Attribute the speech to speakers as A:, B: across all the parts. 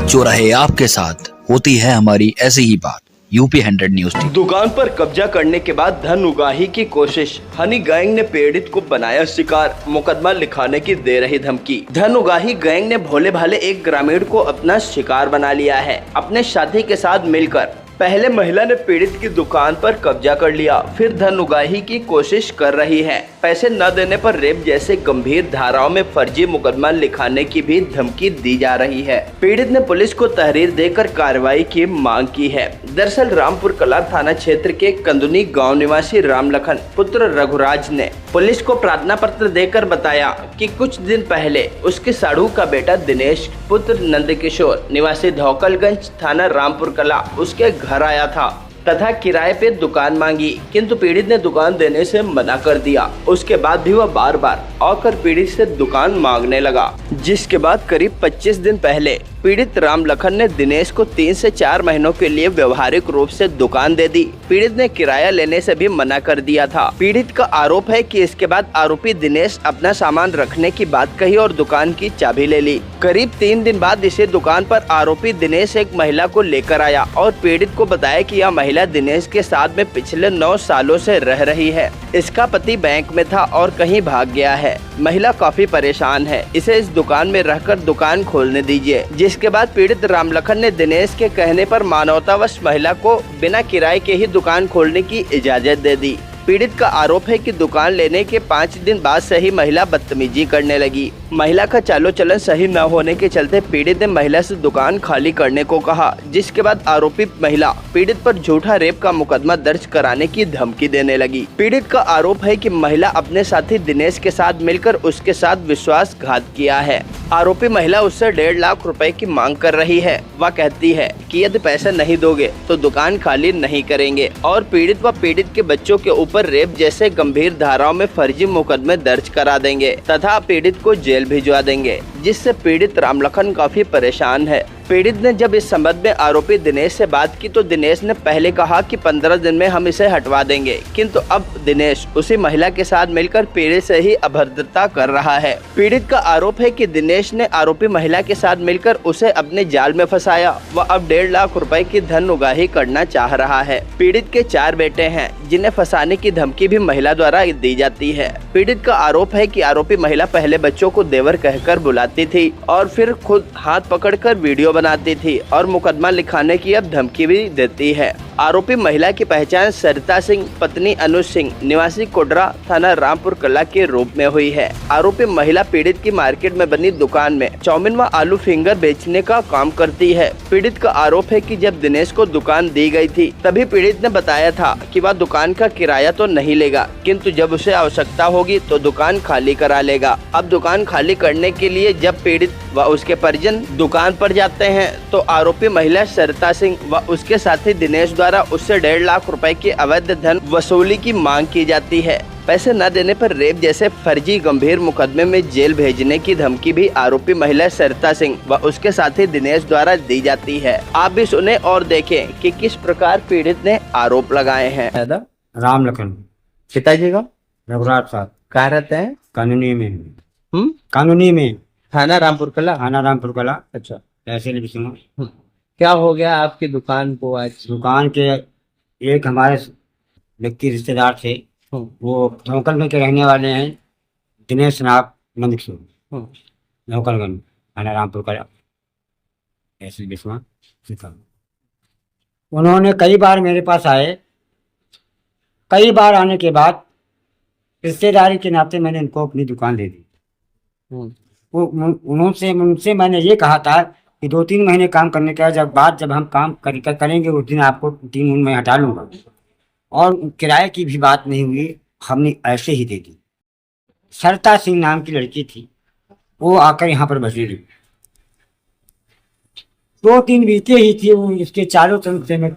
A: जो रहे आपके साथ, होती है हमारी ऐसी ही बात। UP 100 news team.
B: दुकान पर कब्जा करने के बाद धन उगाही की कोशिश, हनी गैंग ने पीड़ित को बनाया शिकार, मुकदमा लिखाने की दे रही धमकी। धन उगाही गैंग ने भोले भाले एक ग्रामीण को अपना शिकार बना लिया है। अपने साथी के साथ मिलकर पहले महिला ने पीड़ित की दुकान पर कब्जा कर लिया, फिर धन उगाही की कोशिश कर रही है। पैसे न देने पर रेप जैसे गंभीर धाराओं में फर्जी मुकदमा लिखाने की भी धमकी दी जा रही है। पीड़ित ने पुलिस को तहरीर देकर कार्रवाई की मांग की है। दरअसल रामपुर कला थाना क्षेत्र के कंदुनी गांव निवासी रामलखन पुत्र रघुराज ने पुलिस को प्रार्थना पत्र देकर बताया कि कुछ दिन पहले उसके साढ़ू का बेटा दिनेश पुत्र नंदकिशोर निवासी धौकलगंज थाना रामपुर कला उसके घर आया था तथा किराए पे दुकान मांगी, किंतु पीड़ित ने दुकान देने से मना कर दिया। उसके बाद भी वह बार बार आकर पीड़ित से दुकान मांगने लगा, जिसके बाद करीब 25 दिन पहले पीड़ित रामलखन ने दिनेश को 3 से 4 महीनों के लिए व्यवहारिक रूप से दुकान दे दी। पीड़ित ने किराया लेने से भी मना कर दिया था। पीड़ित का आरोप है कि इसके बाद आरोपी दिनेश अपना सामान रखने की बात कही और दुकान की चाबी ले ली। करीब 3 दिन बाद इसे दुकान पर आरोपी दिनेश एक महिला को लेकर आया और पीड़ित को बताया कि यह महिला दिनेश के साथ में पिछले 9 सालों से रह रही है। इसका पति बैंक में था और कहीं भाग गया है। महिला काफी परेशान है, इसे इस दुकान में रहकर दुकान खोलने दीजिए। जिसके बाद पीड़ित रामलखन ने दिनेश के कहने पर मानवतावश महिला को बिना किराए के ही दुकान खोलने की इजाजत दे दी। पीड़ित का आरोप है कि दुकान लेने के 5 दिन बाद से ही महिला बदतमीजी करने लगी। महिला का चालो चलन सही न होने के चलते पीड़ित ने महिला से दुकान खाली करने को कहा, जिसके बाद आरोपी महिला पीड़ित पर झूठा रेप का मुकदमा दर्ज कराने की धमकी देने लगी। पीड़ित का आरोप है कि महिला अपने साथी दिनेश के साथ मिलकर उसके साथ विश्वासघात किया है। आरोपी महिला उससे 1.5 लाख रुपए की मांग कर रही है। वह कहती है कि यदि पैसे नहीं दोगे तो दुकान खाली नहीं करेंगे और पीड़ित व पीड़ित के बच्चों के ऊपर रेप जैसे गंभीर धाराओं में फर्जी मुकदमे दर्ज करा देंगे तथा पीड़ित को जेल भिजवा देंगे, जिससे पीड़ित रामलखन काफी परेशान है। पीड़ित ने जब इस संबंध में आरोपी दिनेश से बात की तो दिनेश ने पहले कहा कि 15 दिन में हम इसे हटवा देंगे, किंतु अब दिनेश उसी महिला के साथ मिलकर पीड़ित से ही अभद्रता कर रहा है। पीड़ित का आरोप है कि दिनेश ने आरोपी महिला के साथ मिलकर उसे अपने जाल में फंसाया व अब 1.5 लाख रुपए की धन उगाही करना चाह रहा है। पीड़ित के 4 बेटे हैं, जिन्हें फंसाने की धमकी भी महिला द्वारा दी जाती है। पीड़ित का आरोप है कि आरोपी महिला पहले बच्चों को देवर कहकर बुलाती थी और फिर खुद हाथ पकड़कर वीडियो बनाती थी और मुकदमा लिखाने की अब धमकी भी देती है। आरोपी महिला की पहचान सरिता सिंह पत्नी अनुज सिंह निवासी कोडरा थाना रामपुर कला के रूप में हुई है। आरोपी महिला पीड़ित की मार्केट में बनी दुकान में चाउमीन व आलू फिंगर बेचने का काम करती है। पीड़ित का आरोप है कि जब दिनेश को दुकान दी गई थी तभी पीड़ित ने बताया था कि वह दुकान का किराया तो नहीं लेगा, किंतु जब उसे आवश्यकता होगी तो दुकान खाली करा लेगा। अब दुकान खाली करने के लिए जब पीड़ित व उसके परिजन दुकान पर जाते हैं तो आरोपी महिला सरिता सिंह व उसके साथी दिनेश द्वारा उससे 1.5 लाख रुपए की अवैध धन वसूली की मांग की जाती है। पैसे न देने पर रेप जैसे फर्जी गंभीर मुकदमे में जेल भेजने की धमकी भी आरोपी महिला सरिता सिंह व उसके साथी दिनेश द्वारा दी जाती है। आप भी सुने और देखें कि किस प्रकार पीड़ित ने आरोप लगाए हैं।
C: रामलखन
B: पिताजी का
C: रघुराज साहब
B: कहाँ रहते हैं?
C: कानूनी में कानूनी में
B: थाना रामपुर कला।
C: थाना रामपुर कला।
B: अच्छा,
C: तहसील बिशनोर।
B: क्या हो गया आपकी दुकान को आज?
C: दुकान के एक हमारे व्यक्ति रिश्तेदार थे, वो धौकल में के रहने वाले हैं, दिनेश नाग नंदकिशोर, धौकलगंज थाना रामपुर कला तहसील बिशनोर। उन्होंने कई बार मेरे पास आए। कई बार आने के बाद रिश्तेदारी के नाते मैंने उनको अपनी दुकान दे दी। वो उनसे मैंने ये कहा था कि 2-3 महीने काम करने के बाद जब हम काम करेंगे उस दिन आपको 3 दिन में हटा लूँगा। और किराए की भी बात नहीं हुई, हमने ऐसे ही दे दी। सरिता सिंह नाम की लड़की थी, वो आकर यहाँ पर बसी रही। 2 दिन बीते ही थी, वो इसके चारों तरफ से मैं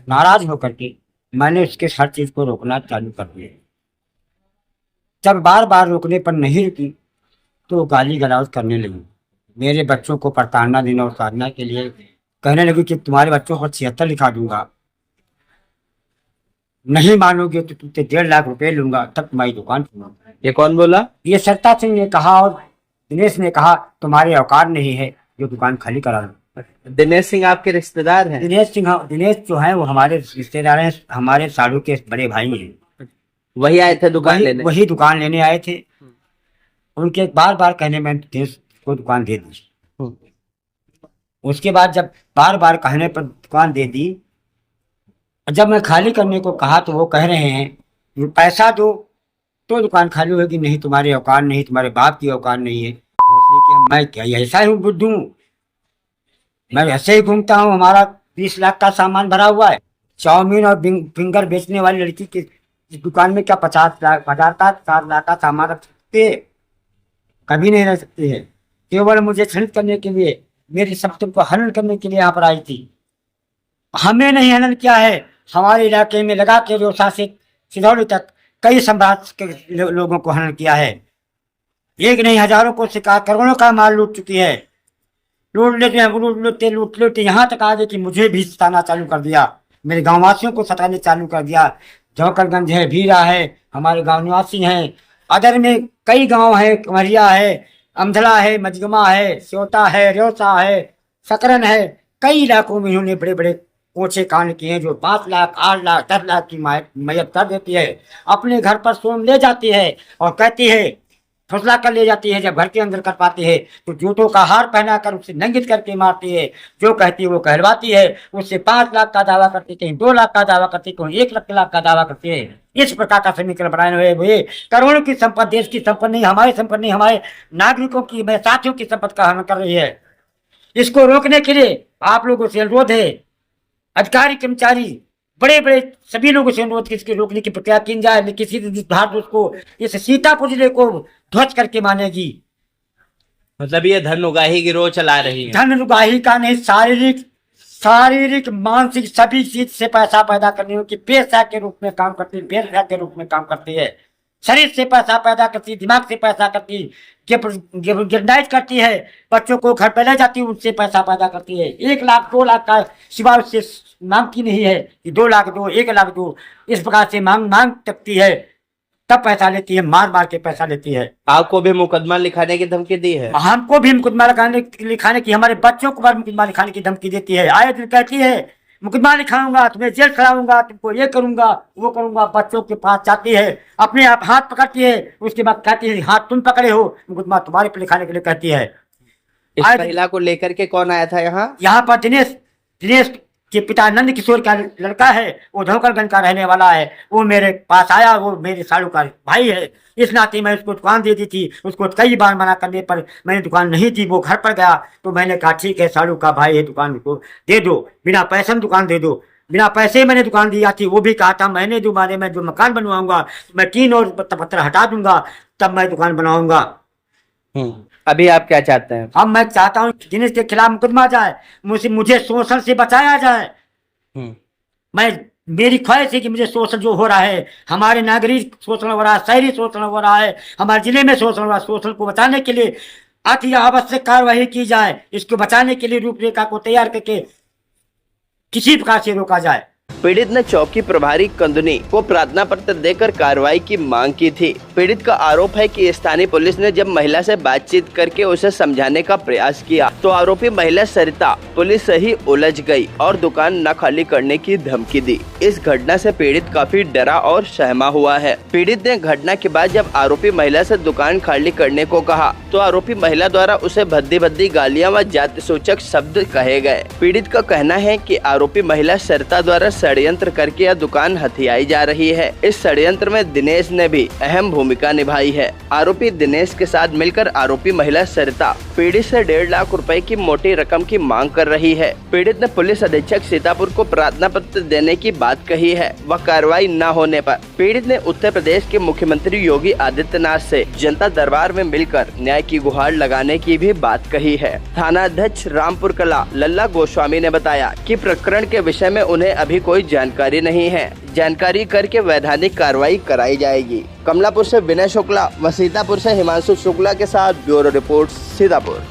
C: नाराज होकर के मैंने उसके हर चीज़ को रोकना चालू कर दिया। जब बार बार रोकने पर नहीं रुकी तो गाली गलौज करने लगी। मेरे बच्चों को प्रताड़ना देना और साधना के लिए कहने लगी कि तुम्हारे बच्चों को 76 लिखा दूंगा, नहीं मानोगे तो तुमसे 1.5 लाख रुपए लूंगा, तब तुम्हारी दुकान खोलूंगा।
B: ये कौन बोला?
C: ये सरिता सिंह ने कहा और दिनेश ने कहा तुम्हारे औकात नहीं है जो दुकान खाली करा रहा हूँ।
B: दिनेश सिंह आपके रिश्तेदार हैं?
C: दिनेश जो है वो हमारे रिश्तेदार हैं, हमारे साड़ू के बड़े भाई हैं।
B: वही आए थे दुकान लेने?
C: वही दुकान लेने आए थे। उनके बार बार कहने में दिनेश को दुकान दे दी। उसके बाद जब बार बार कहने पर दुकान दे दी, जब मैं खाली करने को कहा तो वो कह रहे हैं पैसा दो तो दुकान खाली होगी, नहीं तुम्हारे औकात नहीं, तुम्हारे बाप की औकात नहीं है। कि मैं क्या ऐसा ही बुद्धू हूँ? मैं ऐसे ही घूमता हूँ। हमारा 20 लाख का सामान भरा हुआ है। चाउमीन और फिंगर बेचने वाली लड़की की दुकान में क्या 50 लाख 60 लाख का सामान रख सकते? कभी नहीं रह सकते हैं। केवल मुझे क्षणित करने के लिए, मेरी शक्ति को हनन करने के लिए यहाँ पर आई थी। हमें नहीं हनन किया है, हमारे इलाके में लगा के रोसा से सिधौली तक कई सम्राट के लोगों को हनन किया है। एक नहीं हजारों को शिकार, करोड़ों का माल लूट चुकी है। लूट लेते यहाँ तक आ गए कि मुझे भी सताना चालू कर दिया, मेरे गाँव वासियों को सताने चालू कर दिया। जौकरगंज है, भीरा है, हमारे गाँव निवासी हैं। अदर में कई गांव है, कमरिया है, अमधला है, मजगमा है, स्योता है, रेवसा है, सकरन है। कई इलाकों में इन्होंने बड़े बड़े कोचे कांड किए हैं, जो 5 लाख 8 लाख 10 लाख की मैयत कर देती है, अपने घर पर सोम ले जाती है और कहती है, फुसला कर ले जाती है। जब घर के अंदर कर पाती है तो जूतों का हार पहना कर उसे नंगित करके मारती है। जो कहती है वो कहलवाती है। उससे 5 लाख का दावा करती, कहीं 2 लाख का दावा करती, कहीं 1 लाख का दावा करती है। इस प्रकार का समीकरण बनाए हुए करोड़ों की संपत्ति, देश की संपत्ति नहीं, हमारी संपत्ति नहीं, हमारे नागरिकों की, मेरे साथियों की संपत्ति का हनन कर रही है। इसको रोकने के लिए आप लोगों से अनुरोध है, अधिकारी कर्मचारी बड़े बड़े सभी लोगों से अनुरोध, इसके रोकने की प्रक्रिया की जाए। लेकिन किसी भारत उसको इस सीतापुर जिले को ध्वस्त करके मानेगी।
B: मतलब ये धन उगाही की रो चला रही है?
C: धन उगाही का नहीं, शारीरिक मानसिक सभी चीज से पैसा पैदा करने की पेशा के रूप में काम करती है, पेशा के रूप में काम करती है। शरीर से पैसा पैदा करती है, दिमाग से पैसा करती है, गिरनाइज करती है, बच्चों को घर पे ले जाती है, उनसे पैसा पैदा करती है। 1 लाख 2 लाख का सिवा उससे मांगती नहीं है कि 2 लाख दो, 1 लाख दो। इस प्रकार से मांग सकती है, तब पैसा लेती है, मार मार के पैसा लेती है।
B: आपको भी मुकदमा लिखाने की धमकी दी है?
C: हमको भी मुकदमा लिखाने की, हमारे बच्चों को मुकदमा लिखाने की धमकी देती है। आए दिन कहती है मुकदमा लिखाऊंगा, तुम्हें जेल खिलाऊंगा, तुमको ये करूंगा वो करूंगा। बच्चों के पास जाती है, अपने आप हाथ पकड़ती है, उसके बाद कहती है हाथ तुम पकड़े हो, मुकदमा तुम्हारे पे लिखाने के लिए कहती है।
B: इस महिला को लेकर के कौन आया था यहाँ
C: पर? दिनेश के पिता नंद किशोर का लड़का है, वो धौकरगंज का रहने वाला है। वो मेरे पास आया, वो मेरे साड़ू का भाई है। इस नाते मैं उसको दुकान दे दी थी। उसको कई बार मना करने पर मैंने दुकान नहीं दी। वो घर पर गया तो मैंने कहा ठीक है, साड़ू का भाई है, दुकान को दे दो, बिना पैसे में दुकान दे दो। बिना पैसे मैंने दुकान दिया थी। वो भी कहा था महीने 2 महीने में जो मकान बनवाऊंगा, मैं 3 और पत्थर हटा दूंगा, तब मैं दुकान बनाऊंगा।
B: अभी आप क्या चाहते हैं?
C: अब मैं चाहता हूँ दिनेश के खिलाफ मुकदमा जाए, मुझे शोषण से बचाया जाए। मेरी ख्वाहिश है कि मुझे शोषण जो हो रहा है, हमारे नागरिक शोषण हो रहा है, शहरी शोषण हो रहा है, हमारे जिले में शोषण हो रहा है, शोषण को बचाने के लिए अति आवश्यक कार्यवाही की जाए। इसको बचाने के लिए रूपरेखा को तैयार करके किसी प्रकार से रोका जाए।
B: पीड़ित ने चौकी प्रभारी कंदुनी को प्रार्थना पत्र देकर कार्रवाई की मांग की थी। पीड़ित का आरोप है कि स्थानीय पुलिस ने जब महिला से बातचीत करके उसे समझाने का प्रयास किया तो आरोपी महिला सरिता पुलिस से ही उलझ गई और दुकान न खाली करने की धमकी दी। इस घटना से पीड़ित काफी डरा और सहमा हुआ है। पीड़ित ने घटना के बाद जब आरोपी महिला से दुकान खाली करने को कहा तो आरोपी महिला द्वारा उसे भद्दी भद्दी गालियाँ व जाति सूचक शब्द कहे गए। पीड़ित का कहना है कि आरोपी महिला सरिता द्वारा षड्यंत्र करके यह दुकान हथियाई जा रही है। इस षड्यंत्र में दिनेश ने भी अहम भूमिका निभाई है। आरोपी दिनेश के साथ मिलकर आरोपी महिला सरिता पीड़ित से 1.5 लाख रुपए की मोटी रकम की मांग कर रही है। पीड़ित ने पुलिस अधीक्षक सीतापुर को प्रार्थना पत्र देने की बात कही है। वह कार्रवाई न होने पर पीड़ित ने उत्तर प्रदेश के मुख्यमंत्री योगी आदित्यनाथ से जनता दरबार में मिलकर न्याय की गुहार लगाने की भी बात कही है। थाना अध्यक्ष रामपुर कला लल्ला गोस्वामी ने बताया कि प्रकरण के विषय में उन्हें अभी कोई जानकारी नहीं है। जानकारी करके वैधानिक कार्रवाई कराई जाएगी। कमलापुर से विनय शुक्ला व सीतापुर से हिमांशु शुक्ला के साथ ब्यूरो रिपोर्ट सीतापुर।